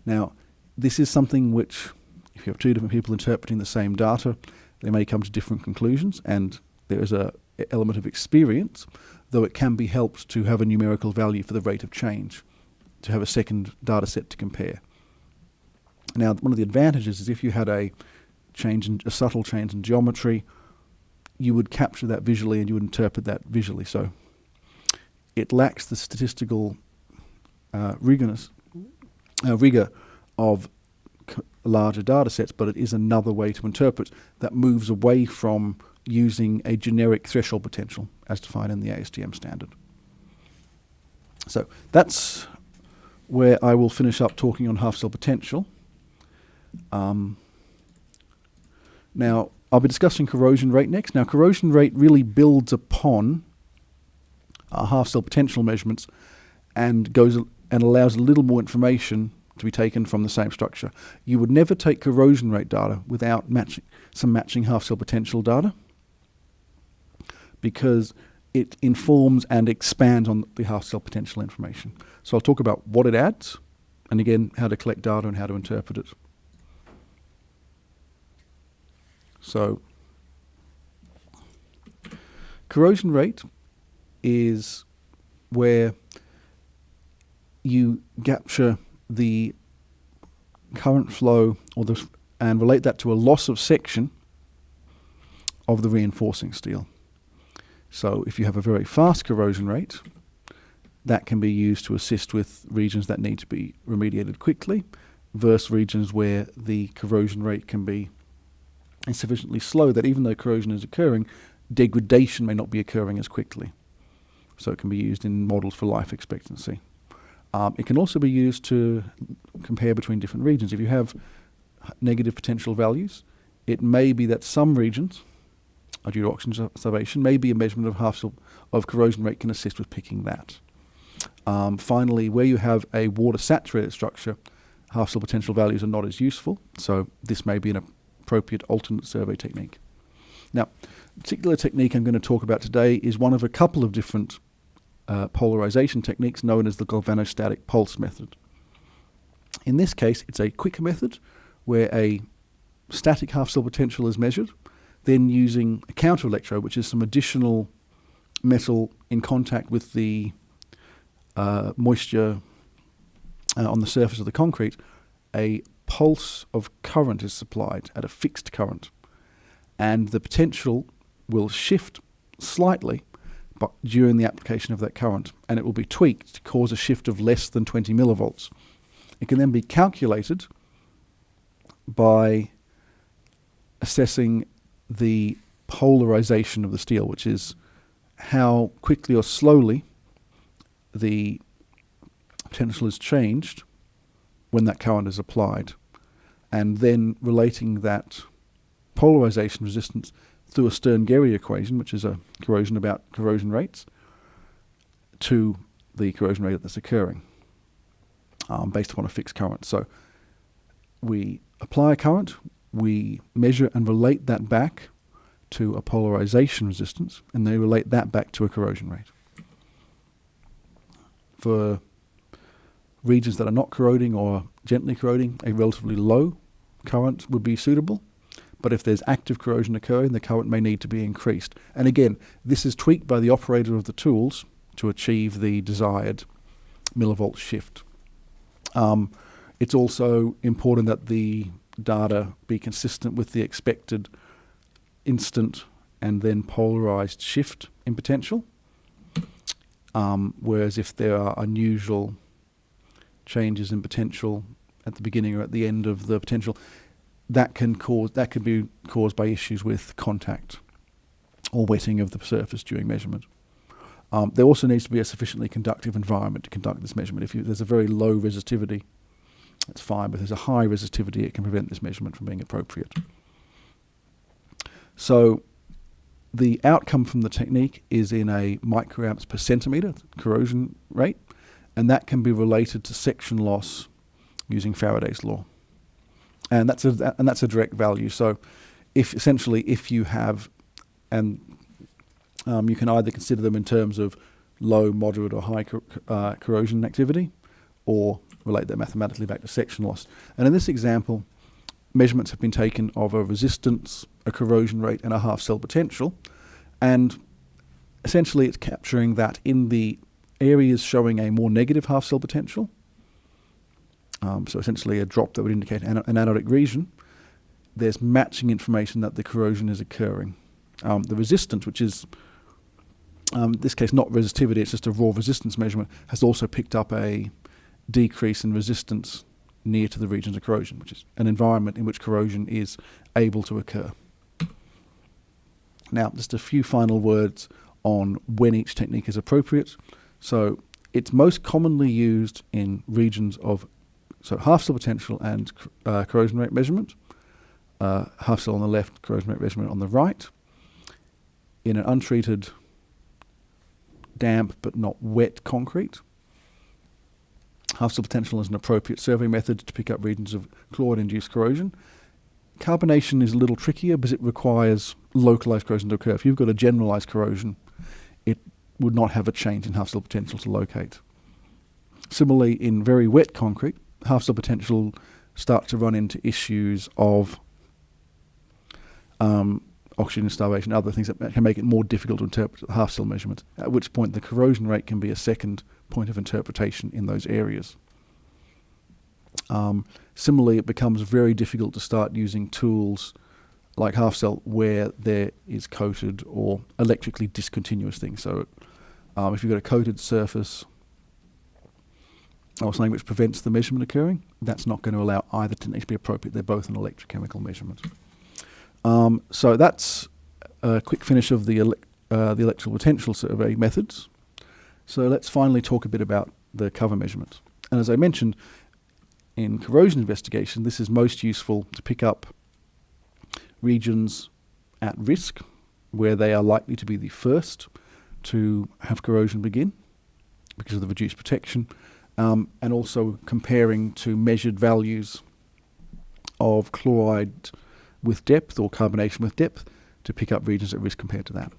Now, this is something which, if you have two different people interpreting the same data, they may come to different conclusions, and there is an element of experience, though it can be helped to have a numerical value for the rate of change, to have a second data set to compare. Now, one of the advantages is if you had a subtle change in geometry, you would capture that visually and you would interpret that visually. So it lacks the statistical rigor of larger data sets, but it is another way to interpret that moves away from using a generic threshold potential as defined in the ASTM standard. So that's where I will finish up talking on half-cell potential. Now, I'll be discussing corrosion rate next. Now, corrosion rate really builds upon our half-cell potential measurements and allows a little more information to be taken from the same structure. You would never take corrosion rate data without matching half-cell potential data, because it informs and expands on the half-cell potential information. So I'll talk about what it adds, and again, how to collect data and how to interpret it. So, corrosion rate is where you capture the current flow and relate that to a loss of section of the reinforcing steel. So if you have a very fast corrosion rate, that can be used to assist with regions that need to be remediated quickly, versus regions where the corrosion rate can be sufficiently slow that even though corrosion is occurring, degradation may not be occurring as quickly. So it can be used in models for life expectancy. It can also be used to compare between different regions. If you have negative potential values, it may be that some regions, due to oxygen starvation, maybe a measurement of corrosion rate can assist with picking that. Finally, where you have a water-saturated structure, half-cell potential values are not as useful, so this may be an appropriate alternate survey technique. Now, the particular technique I'm going to talk about today is one of a couple of different polarization techniques known as the galvanostatic pulse method. In this case, it's a quick method where a static half-cell potential is measured, then using a counter-electrode, which is some additional metal in contact with the moisture on the surface of the concrete, a pulse of current is supplied at a fixed current, and the potential will shift slightly but during the application of that current, and it will be tweaked to cause a shift of less than 20 millivolts. It can then be calculated by assessing the polarization of the steel, which is how quickly or slowly the potential is changed when that current is applied, and then relating that polarization resistance through a Stern-Gerry equation, which is a corrosion about corrosion rates, to the corrosion rate that's occurring based upon a fixed current. So we apply a current, we measure and relate that back to a polarization resistance, and they relate that back to a corrosion rate. For regions that are not corroding or gently corroding, a relatively low current would be suitable. But if there's active corrosion occurring, the current may need to be increased. And again, this is tweaked by the operator of the tools to achieve the desired millivolt shift. It's also important that the data be consistent with the expected instant and then polarized shift in potential. Whereas if there are unusual changes in potential at the beginning or at the end of the potential, that can be caused by issues with contact or wetting of the surface during measurement. There also needs to be a sufficiently conductive environment to conduct this measurement. If there's a very low resistivity, that's fine, but if there's a high resistivity, it can prevent this measurement from being appropriate. So The outcome from the technique is in a microamps per centimetre corrosion rate, and that can be related to section loss using Faraday's law. And that's a direct value. So if you have, and you can either consider them in terms of low, moderate, or high corrosion activity, or relate that mathematically back to section loss. And in this example, measurements have been taken of a resistance, a corrosion rate, and a half cell potential, and essentially it's capturing that in the areas showing a more negative half cell potential, so essentially a drop that would indicate an anodic region, there's matching information that the corrosion is occurring. The resistance, which is in this case not resistivity, it's just a raw resistance measurement, has also picked up a decrease in resistance near to the regions of corrosion, which is an environment in which corrosion is able to occur. Now, just a few final words on when each technique is appropriate. So it's most commonly used in regions of half cell potential and corrosion rate measurement, half cell on the left, corrosion rate measurement on the right, in an untreated, damp but not wet concrete. Half cell potential is an appropriate survey method to pick up regions of chloride-induced corrosion. Carbonation is a little trickier because it requires localized corrosion to occur. If you've got a generalized corrosion, it would not have a change in half cell potential to locate. Similarly, in very wet concrete, half cell potential starts to run into issues of oxygen starvation, other things that can make it more difficult to interpret the half cell measurement, at which point the corrosion rate can be a second point of interpretation in those areas. Similarly, it becomes very difficult to start using tools like half cell where there is coated or electrically discontinuous things. So if you've got a coated surface or something which prevents the measurement occurring, that's not going to allow either technique to be appropriate. They're both an electrochemical measurement. So that's a quick finish of the electrical potential survey methods. So let's finally talk a bit about the cover measurement. And as I mentioned, in corrosion investigation, this is most useful to pick up regions at risk where they are likely to be the first to have corrosion begin because of the reduced protection, and also comparing to measured values of chloride with depth or carbonation with depth to pick up regions at risk compared to that.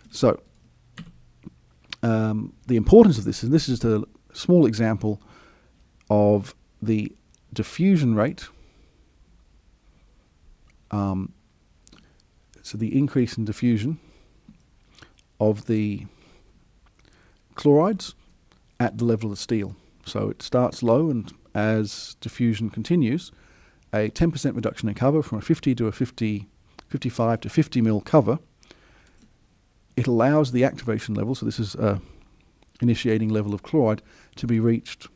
So the importance of this, and this is a small example of the diffusion rate, so the increase in diffusion of the chlorides at the level of the steel. So it starts low, and as diffusion continues, a 10% reduction in cover from a 50 to a 55 to 50 mil cover, it allows the activation level, so this is initiating level of chloride, to be reached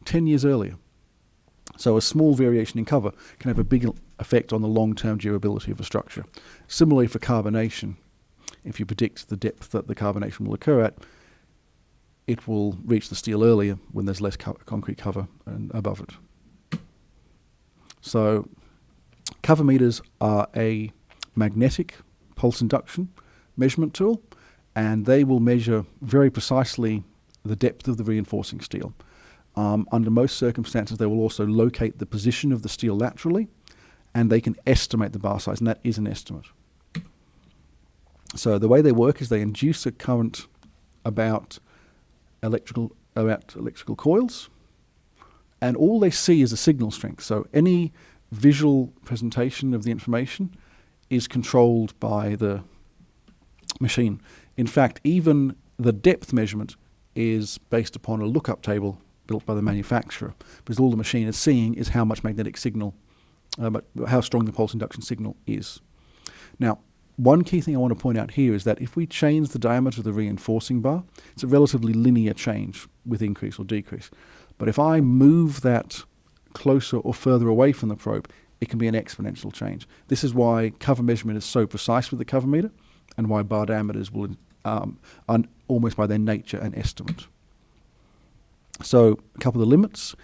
10 years earlier. So a small variation in cover can have a big effect on the long-term durability of a structure. Similarly for carbonation, if you predict the depth that the carbonation will occur at, it will reach the steel earlier when there's less concrete cover and above it. So cover meters are a magnetic pulse induction measurement tool, and they will measure very precisely the depth of the reinforcing steel. Under most circumstances, they will also locate the position of the steel laterally, and they can estimate the bar size, and that is an estimate. So the way they work is they induce a current about electrical coils, and all they see is a signal strength. So any visual presentation of the information is controlled by the machine. In fact, even the depth measurement is based upon a lookup table built by the manufacturer, because all the machine is seeing is how much magnetic signal, how strong the pulse induction signal is. Now, one key thing I want to point out here is that if we change the diameter of the reinforcing bar, it's a relatively linear change with increase or decrease. But if I move that closer or further away from the probe, it can be an exponential change. This is why cover measurement is so precise with the cover meter, and why bar diameters will are almost by their nature an estimate. So a couple of the limits.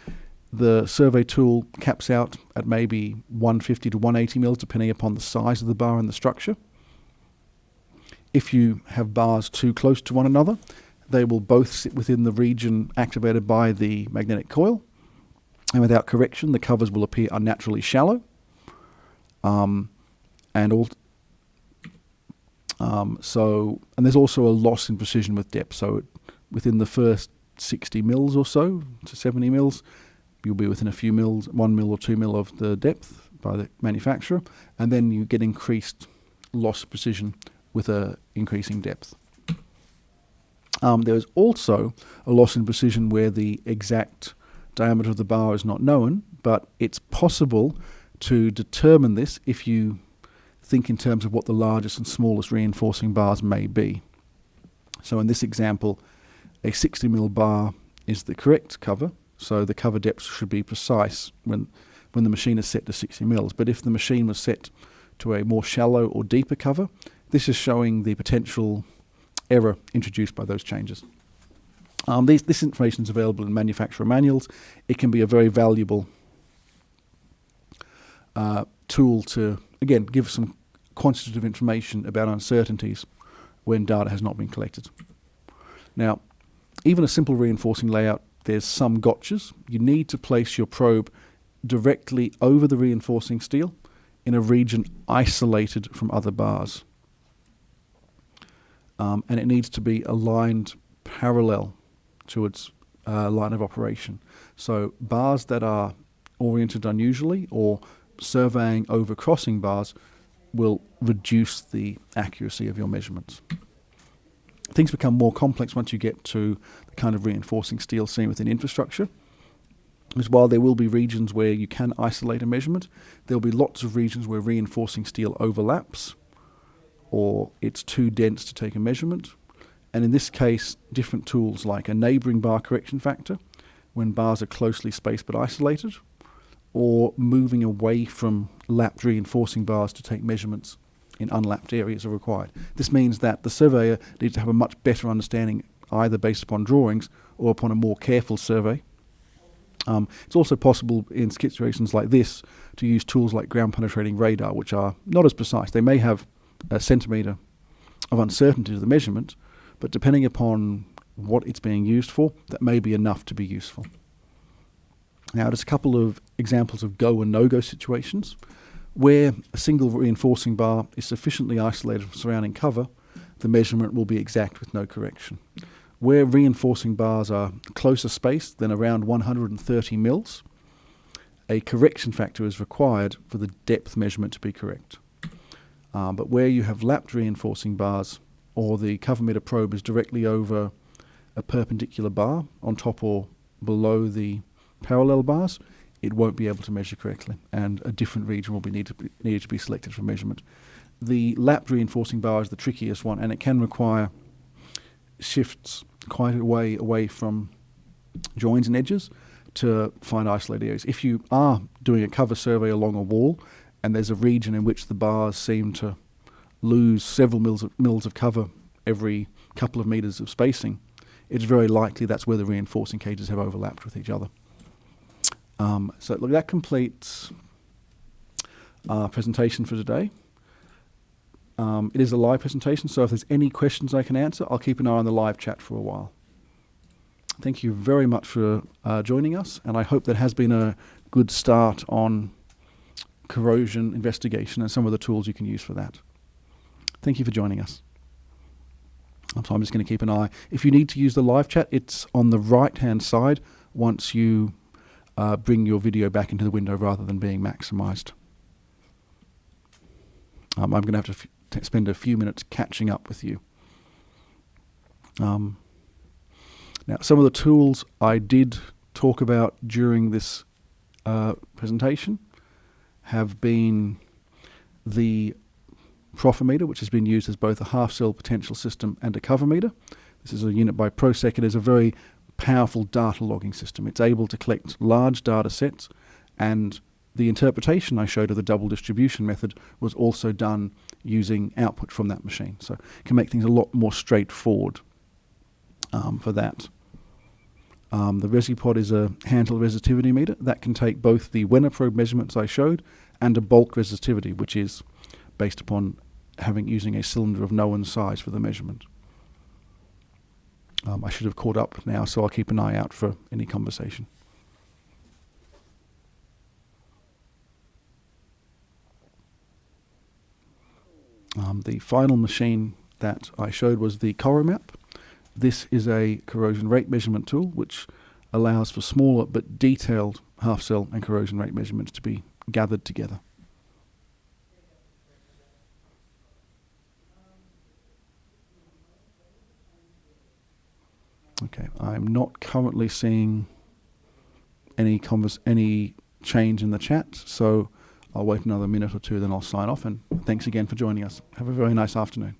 The survey tool caps out at maybe 150 to 180 mils, depending upon the size of the bar and the structure. if you have bars too close to one another, they will both sit within the region activated by the magnetic coil, and without correction, the covers will appear unnaturally shallow. And there's also a loss in precision with depth. So within the first 60 mils or so to 70 mils, you'll be within a few mils, 1 mil or 2 mil of the depth by the manufacturer, and then you get increased loss of precision with a increasing depth. There is also a loss in precision where the exact diameter of the bar is not known, but it's possible to determine this if you think in terms of what the largest and smallest reinforcing bars may be. So in this example, a 60 mil bar is the correct cover, so the cover depth should be precise when the machine is set to 60 mils. But if the machine was set to a more shallow or deeper cover, this is showing the potential error introduced by those changes. This information is available in manufacturer manuals. It can be a very valuable tool to, again, give some quantitative information about uncertainties when data has not been collected. Now, even a simple reinforcing layout, there's some gotchas. You need to place your probe directly over the reinforcing steel in a region isolated from other bars. And it needs to be aligned parallel to its line of operation. So bars that are oriented unusually or surveying over crossing bars will reduce the accuracy of your measurements. Things become more complex once you get to the kind of reinforcing steel seen within infrastructure. Because while there will be regions where you can isolate a measurement, there will be lots of regions where reinforcing steel overlaps or it's too dense to take a measurement. And in this case, different tools like a neighbouring bar correction factor, when bars are closely spaced but isolated, or moving away from lapped reinforcing bars to take measurements in unlapped areas are required. This means that the surveyor needs to have a much better understanding, either based upon drawings or upon a more careful survey. It's also possible in situations like this to use tools like ground penetrating radar, which are not as precise. They may have a centimetre of uncertainty to the measurement, but depending upon what it's being used for, that may be enough to be useful. Now, there's a couple of examples of go and no-go situations where a single reinforcing bar is sufficiently isolated from surrounding cover, the measurement will be exact with no correction. Where reinforcing bars are closer spaced than around 130 mils, a correction factor is required for the depth measurement to be correct. But where you have lapped reinforcing bars, or the cover meter probe is directly over a perpendicular bar on top or below the parallel bars, it won't be able to measure correctly, and a different region will be needed to be selected for measurement. The lapped reinforcing bar is the trickiest one, and it can require shifts quite a way away from joins and edges to find isolated areas. If you are doing a cover survey along a wall and there's a region in which the bars seem to lose several mils of cover every couple of meters of spacing, it's very likely that's where the reinforcing cages have overlapped with each other. So look, that completes our presentation for today. It is a live presentation, so if there's any questions I can answer, I'll keep an eye on the live chat for a while. Thank you very much for joining us, and I hope that has been a good start on corrosion investigation and some of the tools you can use for that. Thank you for joining us. So I'm just going to keep an eye. If you need to use the live chat, it's on the right-hand side once you bring your video back into the window rather than being maximized. I'm going to have to spend a few minutes catching up with you. Now, some of the tools I did talk about during this presentation have been the profimeter, which has been used as both a half-cell potential system and a cover meter. This is a unit by prosec. It is a very powerful data logging system. It's able to collect large data sets, and the interpretation I showed of the double distribution method was also done using output from that machine. So it can make things a lot more straightforward for that. The ResiPod is a handheld resistivity meter that can take both the Wenner probe measurements I showed and a bulk resistivity, which is based upon using a cylinder of known size for the measurement. I should have caught up now, so I'll keep an eye out for any conversation. The final machine that I showed was the Corrosion. This is a corrosion rate measurement tool which allows for smaller but detailed half-cell and corrosion rate measurements to be gathered together. Okay, I'm not currently seeing any change in the chat, so I'll wait another minute or two, then I'll sign off, and thanks again for joining us. Have a very nice afternoon.